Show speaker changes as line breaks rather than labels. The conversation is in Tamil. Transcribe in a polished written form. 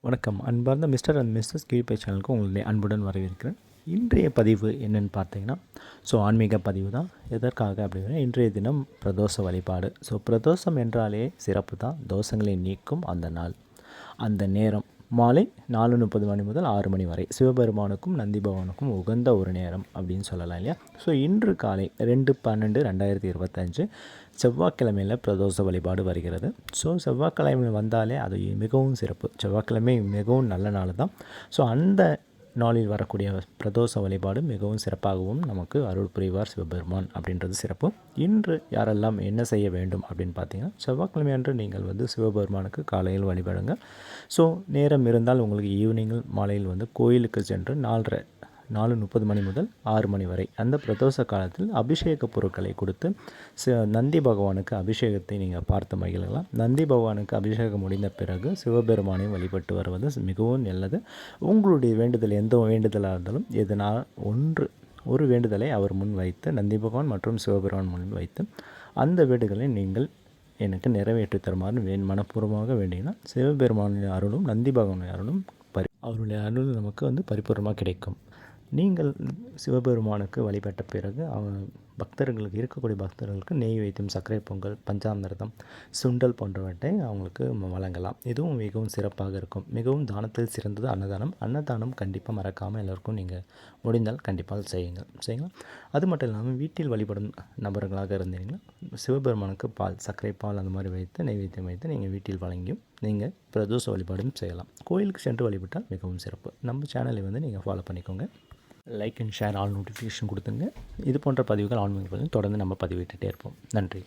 வணக்கம். அன்பார்ந்த மிஸ்டர் அண்ட் மிஸ்ஸஸ் கியூபே சேனலுக்கு உங்களுடைய அன்புடன் வரவேற்கிறேன். இன்றைய பதிவு என்னென்னு பார்த்தீங்கன்னா, ஆன்மீக பதிவு தான். எதற்காக அப்படின்னா, இன்றைய தினம் பிரதோஷ வழிபாடு. பிரதோஷம் என்றாலே சிறப்பு தான். தோஷங்களை நீக்கும் அந்த நாள், அந்த நேரம் மாலை 4:30 மணி முதல் 6 மணி வரை சிவபெருமானுக்கும் நந்தி பகவானுக்கும் உகந்த ஒரு நேரம் அப்படின்னு சொல்லலாம் இல்லையா. இன்று காலை 2/12/2025 செவ்வாய்க்கிழமையில் பிரதோஷ வழிபாடு வருகிறது. செவ்வாய்க்கிழமை வந்தாலே அது மிகவும் சிறப்பு. செவ்வாய்க்கிழமை மிகவும் நல்ல நாள் தான். அந்த நாளில் வரக்கூடிய பிரதோஷ வழிபாடு மிகவும் சிறப்பாகவும் நமக்கு அருள் புரிவார் சிவபெருமான் அப்படின்றது சிறப்பு. இன்று யாரெல்லாம் என்ன செய்ய வேண்டும் அப்படின்னு பார்த்தீங்கன்னா, செவ்வாய்க்கிழமை அன்று நீங்கள் சிவபெருமானுக்கு காலையில் வழிபடுங்க. நேரம் இருந்தால் உங்களுக்கு ஈவினிங்கில் மாலையில் கோயிலுக்கு சென்று 4:30 மணி முதல் 6 மணி வரை அந்த பிரதோஷ காலத்தில் அபிஷேக பொருட்களை கொடுத்து நந்தி பகவானுக்கு அபிஷேகத்தை நீங்கள் பார்த்து மகிழலாம். நந்தி பகவானுக்கு அபிஷேகம் முடிந்த பிறகு சிவபெருமானையும் வழிபட்டு வருவது மிகவும் நல்லது. உங்களுடைய வேண்டுதல் எந்த வேண்டுதலாக இருந்தாலும் எதனால் ஒரு வேண்டுதலை அவர் முன் வைத்து நந்தி பகவான் மற்றும் சிவபெருமான் முன் வைத்து அந்த வேண்டுதலை நீங்கள் எனக்கு நிறைவேற்றி தருமாறு மனப்பூர்வமாக வேண்டிங்கன்னா சிவபெருமானின் அருளும் நந்தி பகவானின் அருளும் அவருடைய அருள் நமக்கு பரிபூர்ணமாக கிடைக்கும். நீங்கள் சிவபெருமானுக்கு வழிபட்ட பிறகு பக்தர்களுக்கு இருக்கக்கூடிய பக்தர்களுக்கு நெய் வைத்தியம், சர்க்கரை பொங்கல், பஞ்சாமிர்தம், சுண்டல் போன்றவற்றை அவங்களுக்கு வழங்கலாம். இதுவும் மிகவும் சிறப்பாக இருக்கும். மிகவும் தானத்தில் சிறந்தது அன்னதானம். அன்னதானம் கண்டிப்பாக மறக்காமல் எல்லோருக்கும் நீங்கள் முடிந்தால் கண்டிப்பாக செய்யுங்க. அது மட்டும் இல்லாமல் வீட்டில் வழிபடும் நபர்களாக இருந்தீங்கன்னா சிவபெருமானுக்கு பால், சர்க்கரை பால் அந்த மாதிரி வைத்து நெய்வேத்தியம் வைத்து நீங்கள் வீட்டில் வழங்கியும் நீங்கள் பிரதோஷ வழிபாடும் செய்யலாம். கோயிலுக்கு சென்று வழிபட்டால் மிகவும் சிறப்பு. நம்ம சேனலை நீங்கள் ஃபாலோ பண்ணிக்கோங்க. Like and share all notification கொடுத்துங்க. இது போன்ற பதிவுகள் ஆன்மீக தொடர்ந்து நம்ம பதிவிட்டுட்டே இருப்போம். நன்றி.